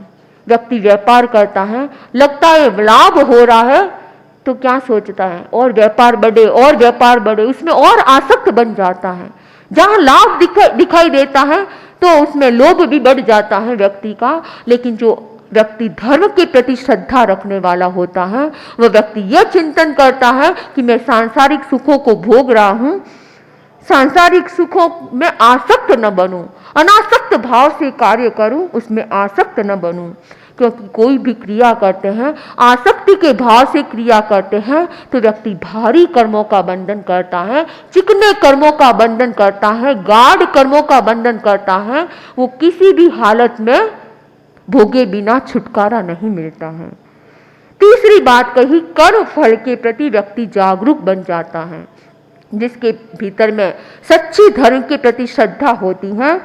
Speaker 1: व्यक्ति व्यापार करता है, लगता है लाभ हो रहा है, तो क्या सोचता है और व्यापार बढ़े और व्यापार बढ़े, उसमें और आसक्त बन जाता है। जहां लाभ दिखाई देता है तो उसमें लोभ भी बढ़ जाता है व्यक्ति का। लेकिन जो व्यक्ति धर्म के प्रति श्रद्धा रखने वाला होता है, वह व्यक्ति यह चिंतन करता है कि मैं सांसारिक सुखों को भोग रहा हूं, सांसारिक सुखों में आसक्त न बनूं, अनासक्त भाव से कार्य करूं, उसमें आसक्त न बनूं। क्योंकि कोई भी क्रिया करते हैं, आसक्ति के भाव से क्रिया करते हैं, तो व्यक्ति भारी कर्मों का बंधन करता है, चिकने कर्मों का बंधन करता है, गाढ़ कर्मों का बंधन करता है। वो किसी भी हालत में भोगे बिना छुटकारा नहीं मिलता है। तीसरी बात कही, कर्म फल के प्रति व्यक्ति जागरूक बन जाता है। जिसके भीतर में सच्ची धर्म के प्रति श्रद्धा होती है,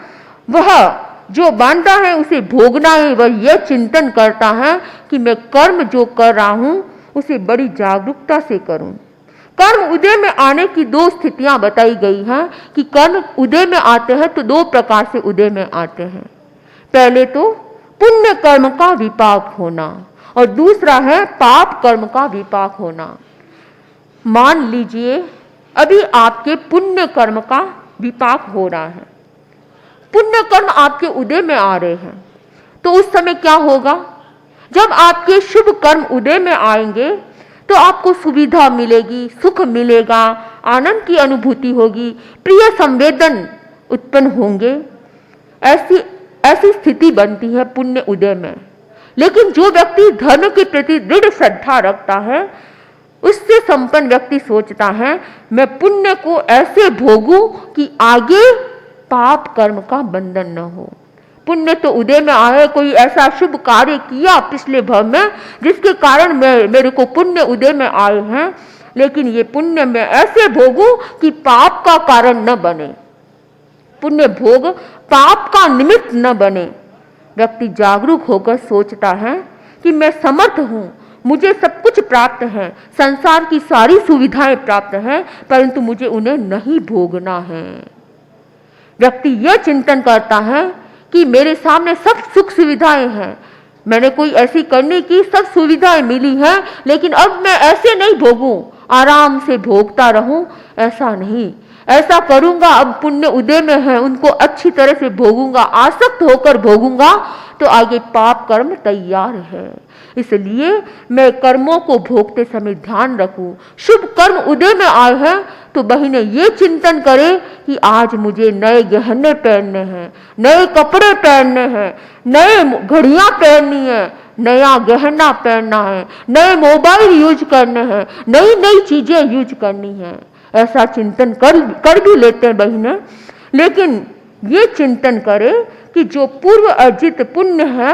Speaker 1: वह जो मानता है उसे भोगना है, वह यह चिंतन करता है कि मैं कर्म जो कर रहा हूं उसे बड़ी जागरूकता से करूं। कर्म उदय में आने की दो स्थितियां बताई गई हैं कि कर्म उदय में आते हैं तो दो प्रकार से उदय में आते हैं। पहले तो पुण्य कर्म का विपाक होना, और दूसरा है पाप कर्म का विपाक होना। मान लीजिए अभी आपके पुण्य कर्म का विपाक हो रहा है, पुण्य कर्म आपके उदय में आ रहे हैं, तो उस समय क्या होगा, जब आपके शुभ कर्म उदय में आएंगे तो आपको सुविधा मिलेगी, सुख मिलेगा, आनंद की अनुभूति होगी, प्रिय संवेदन उत्पन्न होंगे। ऐसी स्थिति बनती है पुण्य उदय में। लेकिन जो व्यक्ति धर्म के प्रति दृढ़ श्रद्धा रखता है, उससे संपन्न व्यक्ति सोचता है मैं पुण्य को ऐसे भोगूं कि आगे पाप कर्म का बंधन न हो। पुण्य तो उदय में आए, कोई ऐसा शुभ कार्य किया पिछले भव में जिसके कारण मेरे को पुण्य उदय में आए हैं, लेकिन ये पुण्य में ऐसे भोगूं कि पाप का कारण न बने, पुण्य भोग पाप का निमित्त न बने। व्यक्ति जागरूक होकर सोचता है कि मैं समर्थ हूं, मुझे सब कुछ प्राप्त है, संसार की सारी सुविधाएं प्राप्त हैं, परंतु मुझे उन्हें नहीं भोगना है। व्यक्ति यह चिंतन करता है कि मेरे सामने सब सुख सुविधाएं हैं, मैंने कोई ऐसी करने की सब सुविधाएं मिली हैं, लेकिन अब मैं ऐसे नहीं भोगूं, आराम से भोगता रहूं, ऐसा नहीं। ऐसा करूंगा, अब पुण्य उदय में है, उनको अच्छी तरह से भोगूंगा, आसक्त होकर भोगूंगा, तो आगे पाप कर्म तैयार है। इसलिए मैं कर्मों को भोगते समय ध्यान रखूं। शुभ कर्म उदय में आए हैं तो बहिनें ये चिंतन करें कि आज मुझे नए गहने पहनने हैं, नए कपड़े पहनने हैं, नए घड़ियां पहननी है, नया गहना पहनना है, नए मोबाइल यूज करने हैं, नई नई चीजें यूज करनी है। ऐसा चिंतन कर भी लेते हैं बहिनें, लेकिन ये चिंतन करें कि जो पूर्व अर्जित पुण्य है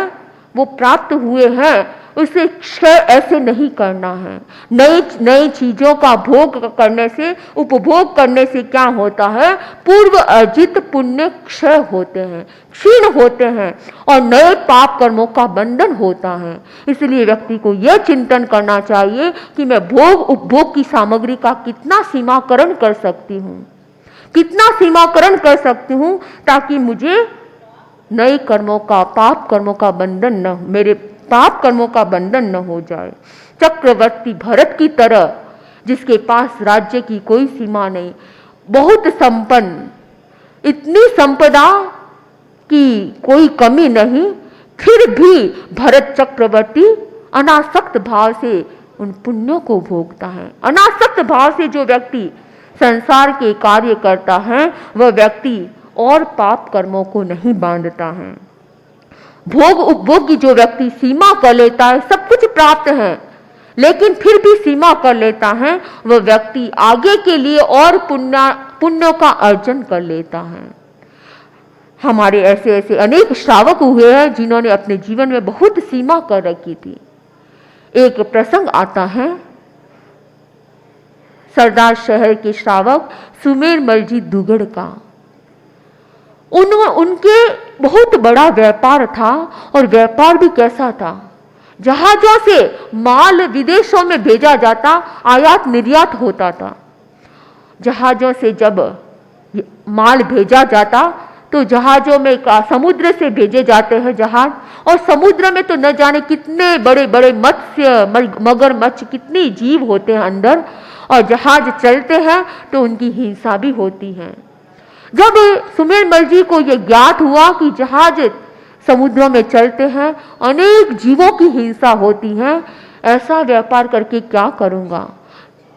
Speaker 1: वो प्राप्त हुए हैं, उसे क्षय ऐसे नहीं करना है। नई नई चीजों का भोग करने से, उपभोग करने से क्या होता है, पूर्व अर्जित पुण्य क्षय होते हैं, क्षीण होते हैं और नए पाप कर्मों का बंधन होता है। इसलिए व्यक्ति को यह चिंतन करना चाहिए कि मैं भोग उपभोग की सामग्री का कितना सीमाकरण कर सकती हूँ, कितना सीमाकरण कर सकती हूँ, ताकि मुझे नए कर्मों का, पाप कर्मों का बंधन न, मेरे पाप कर्मों का बंधन न हो जाए। चक्रवर्ती भरत की तरह, जिसके पास राज्य की कोई सीमा नहीं, बहुत संपन्न, इतनी संपदा की कोई कमी नहीं, फिर भी भरत चक्रवर्ती अनासक्त भाव से उन पुण्यों को भोगता है। अनासक्त भाव से जो व्यक्ति संसार के कार्य करता है, वह व्यक्ति और पाप कर्मों को नहीं बांधता है। भोग उपभोग की जो व्यक्ति सीमा कर लेता है, सब कुछ प्राप्त है लेकिन फिर भी सीमा कर लेता है, वह व्यक्ति आगे के लिए और पुण्यों का अर्जन कर लेता है। हमारे ऐसे ऐसे अनेक श्रावक हुए हैं जिन्होंने अपने जीवन में बहुत सीमा कर रखी थी। एक प्रसंग आता है, सरदार शहर के श्रावक सुमेरमल जी दुगड़ का। उनके बहुत बड़ा व्यापार था, और व्यापार भी कैसा था, जहाजों से माल विदेशों में भेजा जाता, आयात निर्यात होता था। जहाजों से जब माल भेजा जाता तो जहाजों में समुद्र से भेजे जाते हैं जहाज, और समुद्र में तो न जाने कितने बड़े बड़े मत्स्य, मगरमच्छ, कितनी जीव होते हैं अंदर, और जहाज चलते हैं तो उनकी हिंसा भी होती है। जब सुमेरमल जी को यह ज्ञात हुआ कि जहाज समुद्रों में चलते हैं, अनेक जीवों की हिंसा होती है, ऐसा व्यापार करके क्या करूंगा।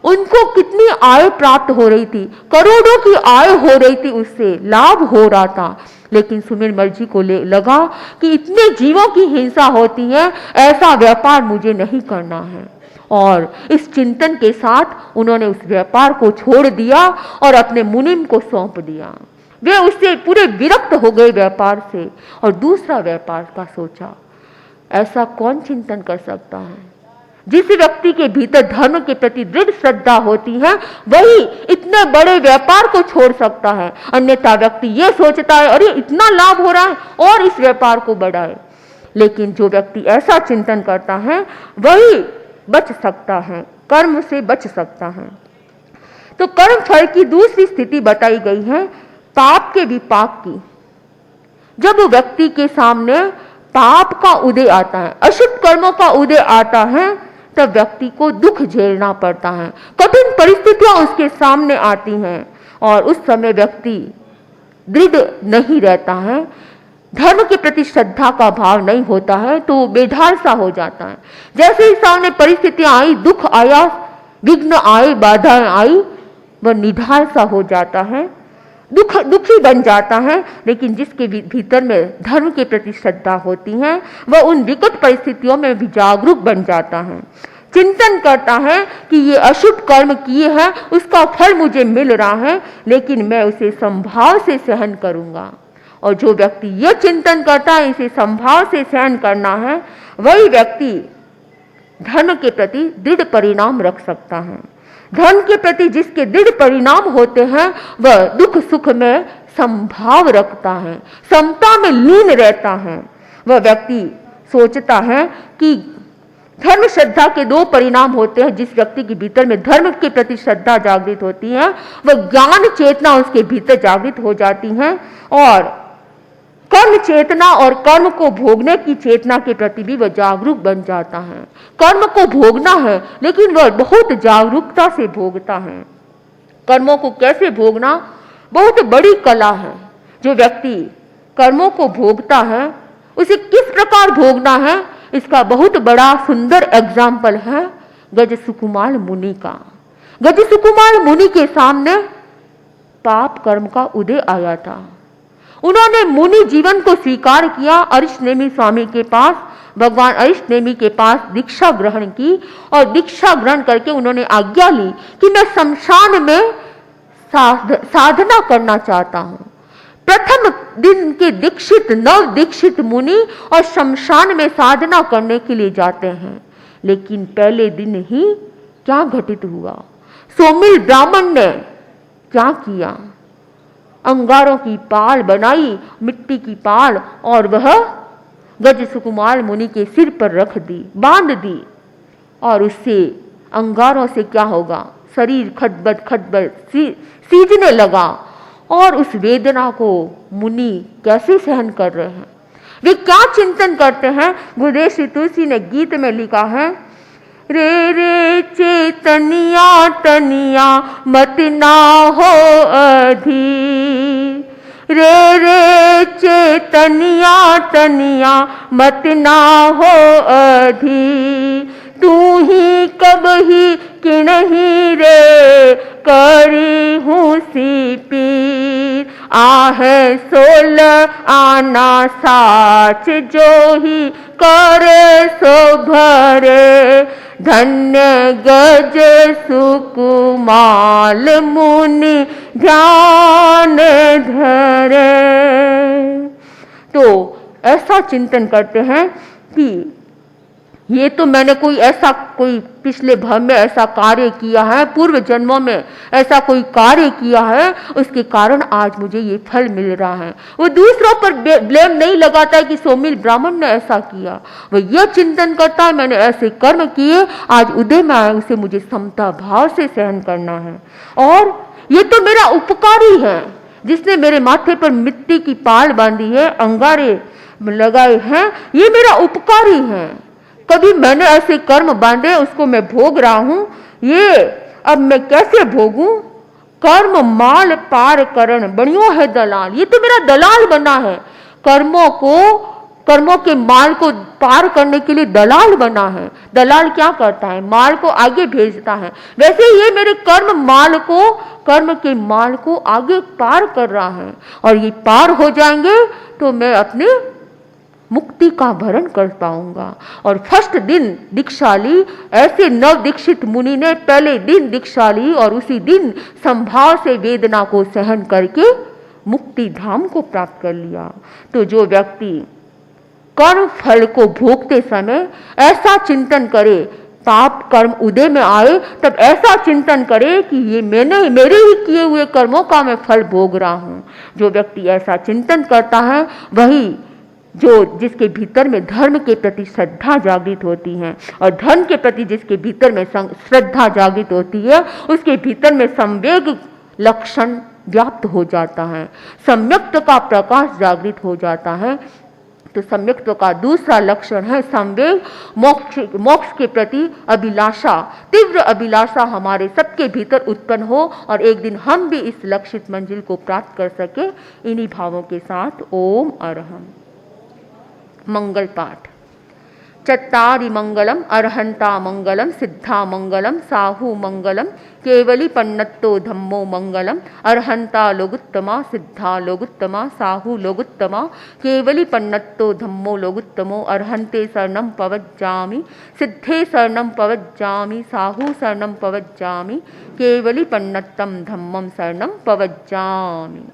Speaker 1: उनको कितनी आय प्राप्त हो रही थी, करोड़ों की आय हो रही थी, उससे लाभ हो रहा था, लेकिन सुमेरमल जी को लगा कि इतने जीवों की हिंसा होती है, ऐसा व्यापार मुझे नहीं करना है। और इस चिंतन के साथ उन्होंने उस व्यापार को छोड़ दिया और अपने मुनिम को सौंप दिया। वे उससे पूरे विरक्त हो गए व्यापार से, और दूसरा व्यापार का सोचा। ऐसा कौन चिंतन कर सकता है? जिस व्यक्ति के भीतर धर्म के प्रति दृढ़ श्रद्धा होती है, वही इतने बड़े व्यापार को छोड़ सकता है। अन्यथा व्यक्ति ये सोचता है, अरे इतना लाभ हो रहा है और इस व्यापार को बढ़ाए। लेकिन जो व्यक्ति ऐसा चिंतन करता है, वही बच सकता है, कर्म से बच सकता है। तो कर्म फल की दूसरी स्थिति बताई गई है, पाप के विपाक की। जब व्यक्ति के सामने पाप का उदय आता है, अशुभ कर्मों का उदय आता है, तब व्यक्ति को दुख झेलना पड़ता है, कठिन परिस्थितियां उसके सामने आती हैं, और उस समय व्यक्ति दृढ़ नहीं रहता है, धर्म के प्रति श्रद्धा का भाव नहीं होता है, तो बेढाल सा हो जाता है। जैसे ही सामने परिस्थितियां आई, दुख आया, विघ्न आए, बाधाएं आई, वह निढाल सा हो जाता है, दुखी बन जाता है। लेकिन जिसके भीतर में धर्म के प्रति श्रद्धा होती है, वह उन विकट परिस्थितियों में भी जागरूक बन जाता है, चिंतन करता है कि ये अशुभ कर्म किए हैं, उसका फल मुझे मिल रहा है, लेकिन मैं उसे संभाव से सहन करूंगा। और जो व्यक्ति यह चिंतन करता है इसे संभाव से सहन करना है, वही व्यक्ति धर्म के प्रति दृढ़ परिणाम रख सकता है। धर्म के प्रति जिसके दृढ़ परिणाम होते हैं, वह दुख सुख में संभाव रखता है, समता में लीन रहता है। वह व्यक्ति सोचता है कि धर्म श्रद्धा के दो परिणाम होते हैं। जिस व्यक्ति के भीतर में धर्म के प्रति श्रद्धा जागृत होती है, वह ज्ञान चेतना उसके भीतर जागृत हो जाती है, और कर्म चेतना और कर्म को भोगने की चेतना के प्रति भी वह जागरूक बन जाता है। कर्म को भोगना है, लेकिन वह बहुत जागरूकता से भोगता है। कर्मों को कैसे भोगना बहुत बड़ी कला है। जो व्यक्ति कर्मों को भोगता है उसे किस प्रकार भोगना है, इसका बहुत बड़ा सुंदर एग्जाम्पल है गज सुकुमार मुनि का। गज सुकुमार मुनि के सामने पाप कर्म का उदय आया था। उन्होंने मुनि जीवन को स्वीकार किया। अरिष्टनेमि स्वामी के पास, भगवान अरिष्टनेमि के पास दीक्षा ग्रहण की और दीक्षा ग्रहण करके उन्होंने आज्ञा ली कि मैं शमशान में साधना करना चाहता हूं। प्रथम दिन के दीक्षित नव दीक्षित मुनि और शमशान में साधना करने के लिए जाते हैं, लेकिन पहले दिन ही क्या घटित हुआ? सोमिल ब्राह्मण ने क्या किया? अंगारों की पाल बनाई, मिट्टी की पाल, और वह गज सुकुमार मुनि के सिर पर रख दी, बांध दी, और उससे अंगारों से क्या होगा? शरीर खटबट खटबट सीजने लगा। और उस वेदना को मुनि कैसे सहन कर रहे हैं, वे क्या चिंतन करते हैं? गुरुदेव श्री तुलसी ने गीत में लिखा है, रे रे चेतनिया तनिया मत ना हो अधीर, रे रे चेतनिया तनिया मत ना हो अधीर, तू ही कब ही किण ही रे करी हूँ सी पीर, आहे सोल आना साच जो ही करे सो भरे, धन्य गज सुकुमार मुनि ध्यान धरे। तो ऐसा चिंतन करते हैं कि ये तो मैंने कोई पिछले भव में ऐसा कार्य किया है, पूर्व जन्मों में ऐसा कोई कार्य किया है, उसके कारण आज मुझे ये फल मिल रहा है। वो दूसरों पर ब्लेम नहीं लगाता है कि सोमिल ब्राह्मण ने ऐसा किया, वो यह चिंतन करता है मैंने ऐसे कर्म किए, आज उदय में आए, उसे मुझे समता भाव से सहन करना है। और ये तो मेरा उपकारी है जिसने मेरे माथे पर मिट्टी की पाल बांधी है, अंगारे लगाए हैं, ये मेरा उपकारी है। कभी मैंने ऐसे कर्म बांधे, उसको मैं भोग रहा हूं, ये अब मैं कैसे भोगूं? कर्म माल पार करण बनियो है दलाल, ये तो मेरा दलाल बना है। कर्मों के माल को पार करने के लिए दलाल बना है। दलाल क्या करता है? माल को आगे भेजता है। वैसे ये मेरे कर्म के माल को आगे पार कर रहा है, और ये पार हो जाएंगे तो मैं अपने मुक्ति का भरण कर पाऊंगा। और फर्स्ट दिन दीक्षा ली, ऐसे नव दीक्षित मुनि ने पहले दिन दीक्षा ली और उसी दिन संभाव से वेदना को सहन करके मुक्ति धाम को प्राप्त कर लिया। तो जो व्यक्ति कर्म फल को भोगते समय ऐसा चिंतन करे, पाप कर्म उदय में आए तब ऐसा चिंतन करे कि ये मेरे ही किए हुए कर्मों का मैं फल भोग रहा हूं। जो व्यक्ति ऐसा चिंतन करता है वही जिसके भीतर में धर्म के प्रति श्रद्धा जागृत होती है, और धर्म के प्रति जिसके भीतर में श्रद्धा जागृत होती है उसके भीतर में संवेग लक्षण व्याप्त हो जाता है, सम्यक्त्व का प्रकाश जागृत हो जाता है। तो सम्यक्त्व का दूसरा लक्षण है संवेग, मोक्ष के प्रति अभिलाषा, तीव्र अभिलाषा हमारे सबके भीतर उत्पन्न हो और एक दिन हम भी इस लक्षित मंजिल को प्राप्त कर सके। इन्हीं भावों के साथ ओम अरहम। मंगल पाठ। चत्तारि मंगलम अरहंता मंगलम सिद्धा मंगलम साहू मंगलम केवली पन्नत्तो धम्मो मंगलम अरहंता लोगुत्तमा सिद्धा लोगुत्तमा साहू लोगुत्तमा केवली पन्नत्तो धम्मो लोगुत्तमो अरहंते शरणं पवज्जामि सिद्धे शरणं पवज्जामि साहू शरणं पवज्जामि केवली पन्नत्तं धम्मं शरणं पवज्जामि।